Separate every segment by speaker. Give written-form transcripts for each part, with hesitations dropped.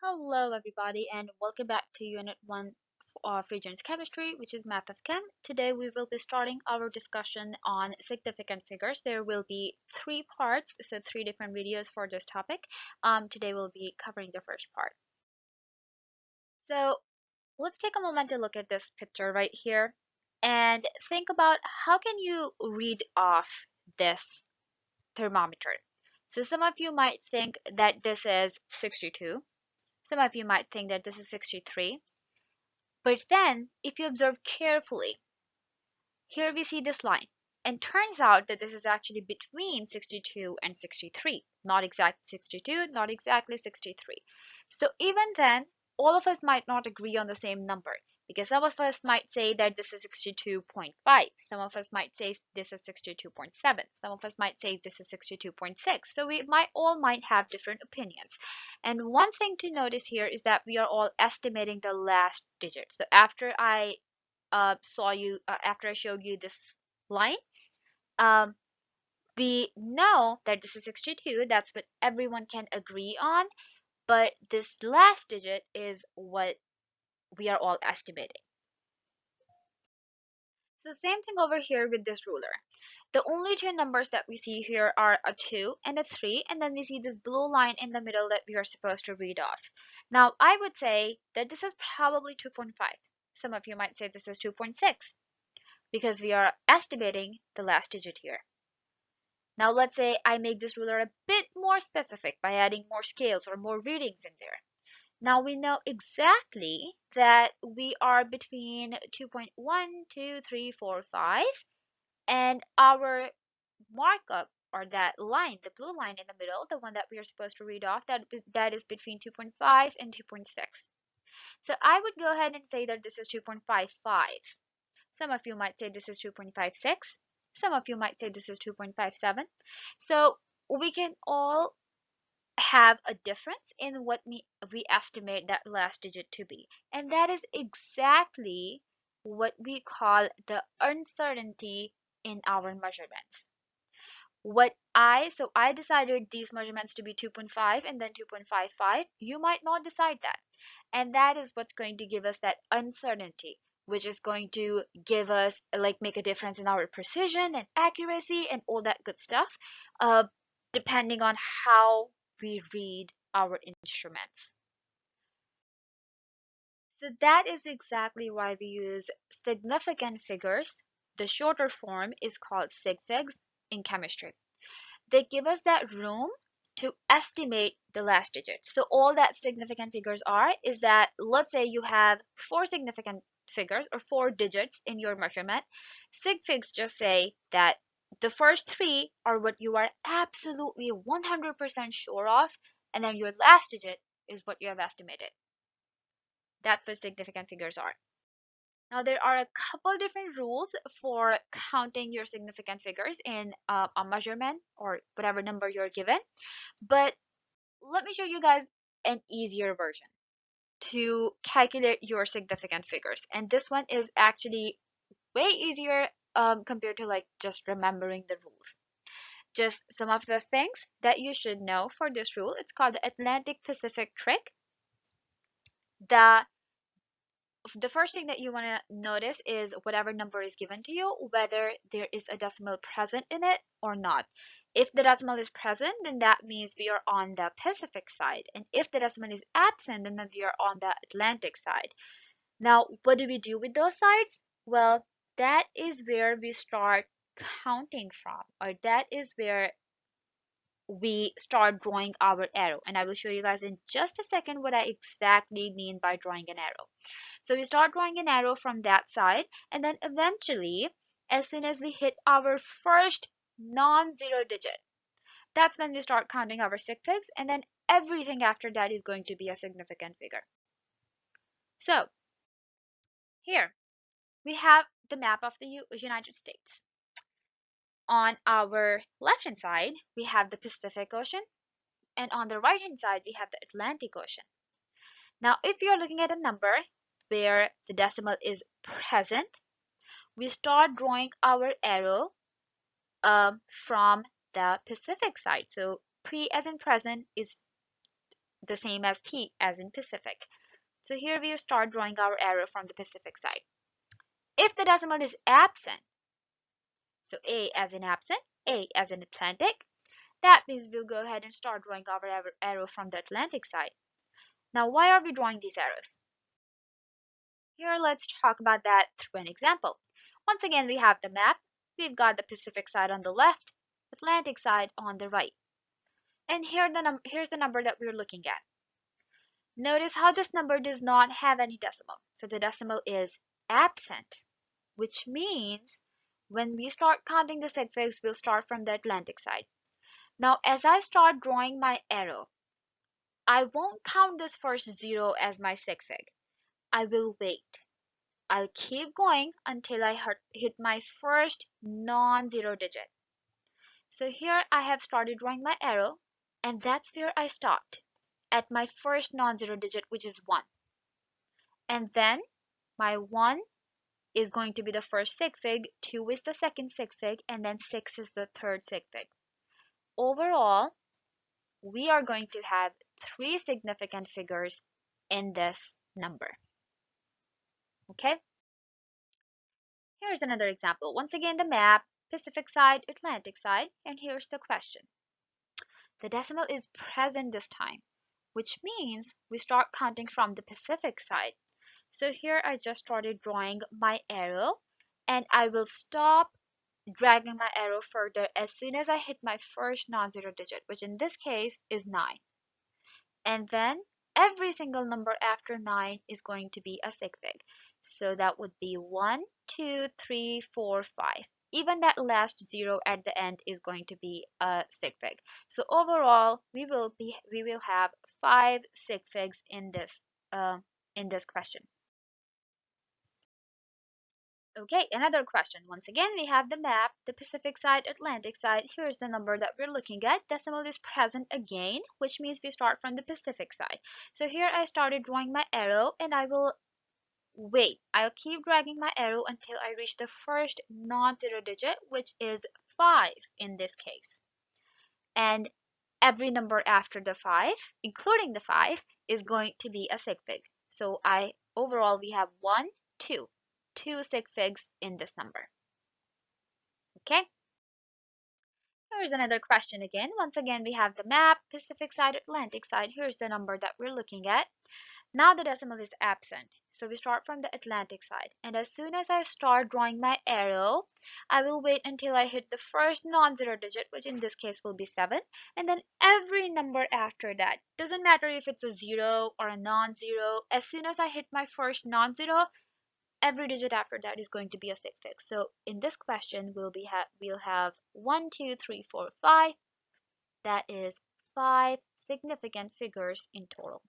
Speaker 1: Hello, everybody, and welcome back to Unit 1 of Regions Chemistry, which is Math of Chem. Today, we will be starting our discussion on significant figures. There will be three parts, so three different videos for this topic. Today, we'll be covering the first part. So, let's take a moment to look at this picture right here and think about how can you read off this thermometer. So, some of you might think that this is 62. Some of you might think that this is 63. But then, if you observe carefully, here we see this line. And turns out that this is actually between 62 and 63. Not exactly 62, not exactly 63. So even then, all of us might not agree on the same number. Because some of us might say that this is 62.5. Some of us might say this is 62.7. Some of us might say this is 62.6. So we might have different opinions. And one thing to notice here is that we are all estimating the last digit. So after I after I showed you this line, um, we know that this is 62. That's what everyone can agree on. But this last digit is what we are all estimating. So same thing over here with this ruler. The only two numbers that we see here are a 2 and a 3, and then we see this blue line in the middle that we are supposed to read off. Now, I would say that this is probably 2.5. Some of you might say this is 2.6 because we are estimating the last digit here. Now, let's say I make this ruler a bit more specific by adding more scales or more readings in there. Now we know exactly that we are between 2.1, 2, 3, 4, 5, and our markup or that line, the blue line in the middle, the one that we are supposed to read off, that is between 2.5 and 2.6. So I would go ahead and say that this is 2.55. Some of you might say this is 2.56. Some of you might say this is 2.57. So we can all have a difference in what we estimate that last digit to be. And that is exactly what we call the uncertainty in our measurements. So I decided these measurements to be 2.5 and then 2.55. You might not decide that. And that is what's going to give us that uncertainty, which is going to give us, like, make a difference in our precision and accuracy and all that good stuff, uh, depending on how we read our instruments. So that is exactly why we use significant figures. The shorter form is called sig figs in chemistry. They give us that room to estimate the last digit. So all that significant figures are is that, let's say you have four significant figures or four digits in your measurement. Sig figs just say that the first three are what you are absolutely 100% sure of, and then your last digit is what you have estimated. That's what significant figures are. Now, there are a couple different rules for counting your significant figures in a measurement or whatever number you're given, but let me show you guys an easier version to calculate your significant figures. And this one is actually way easier compared to like just remembering the rules. Just some of the things that you should know for this rule. It's called the Atlantic Pacific trick. The first thing that you want to notice is whatever number is given to you, whether there is a decimal present in it or not. If the decimal is present, then that means we are on the Pacific side. And if the decimal is absent, then we are on the Atlantic side. Now, what do we do with those sides? Well, that is where we start counting from, or that is where we start drawing our arrow. And I will show you guys in just a second what I exactly mean by drawing an arrow. So we start drawing an arrow from that side, and then eventually, as soon as we hit our first non-zero digit, that's when we start counting our sig figs, and then everything after that is going to be a significant figure. So here we have the map of the United States. On our left-hand side, we have the Pacific Ocean, and on the right-hand side, we have the Atlantic Ocean. Now, if you're looking at a number where the decimal is present, we start drawing our arrow from the Pacific side. So pre as in present is the same as P as in Pacific. So here we start drawing our arrow from the Pacific side. If the decimal is absent, so A as in absent, A as in Atlantic, that means we'll go ahead and start drawing our arrow from the Atlantic side. Now, why are we drawing these arrows? Here, let's talk about that through an example. Once again, we have the map. We've got the Pacific side on the left, Atlantic side on the right. And here's the number that we're looking at. Notice how this number does not have any decimal. So the decimal is absent, which means when we start counting the sig figs, we'll start from the Atlantic side. Now, as I start drawing my arrow, I won't count this first 0 as my sig fig. I will wait. I'll keep going until I hit my first non-zero digit. So here I have started drawing my arrow, and that's where I stopped, at my first non-zero digit, which is 1. And then my 1 is going to be the first sig fig, 2 is the second sig fig, and then 6 is the third sig fig. Overall, we are going to have 3 significant figures in this number. Okay? Here's another example. Once again, the map, Pacific side, Atlantic side, and here's the question. The decimal is present this time, which means we start counting from the Pacific side. So here I just started drawing my arrow, and I will stop dragging my arrow further as soon as I hit my first non-zero digit, which in this case is 9. And then every single number after 9 is going to be a sig fig. So that would be 1, 2, 3, 4, 5. Even that last 0 at the end is going to be a sig fig. So overall, we will have 5 sig figs in this question. Okay, another question. Once again, we have the map, the Pacific side, Atlantic side. Here's the number that we're looking at. Decimal is present again, which means we start from the Pacific side. So here I started drawing my arrow, and I will wait. I'll keep dragging my arrow until I reach the first non-zero digit, which is 5 in this case. And every number after the 5, including the 5, is going to be a sig fig. So overall we have 1, 2. 2 sig figs in this number. Okay? Here's another question again. Once again, we have the map, Pacific side, Atlantic side. Here's the number that we're looking at. Now the decimal is absent. So we start from the Atlantic side. And as soon as I start drawing my arrow, I will wait until I hit the first non-zero digit, which in this case will be 7. And then every number after that, doesn't matter if it's a 0 or a non-zero, as soon as I hit my first non-zero, every digit after that is going to be a sig fig. So in this question, we'll have 1, 2, 3, 4, 5. That is 5 significant figures in total.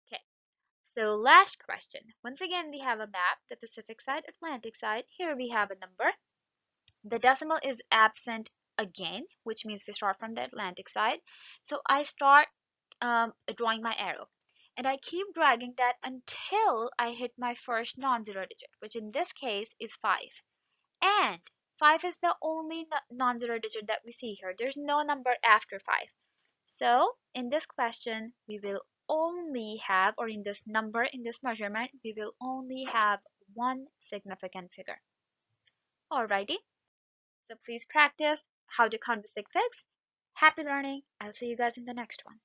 Speaker 1: Okay, so last question. Once again, we have a map, the Pacific side, Atlantic side. Here we have a number. The decimal is absent again, which means we start from the Atlantic side. So I start drawing my arrow. And I keep dragging that until I hit my first non-zero digit, which in this case is 5. And 5 is the only non-zero digit that we see here. There's no number after 5. So in this question, we will only have, or in this number, in this measurement, we will only have one significant figure. Alrighty, so please practice how to count the sig figs. Happy learning. I'll see you guys in the next one.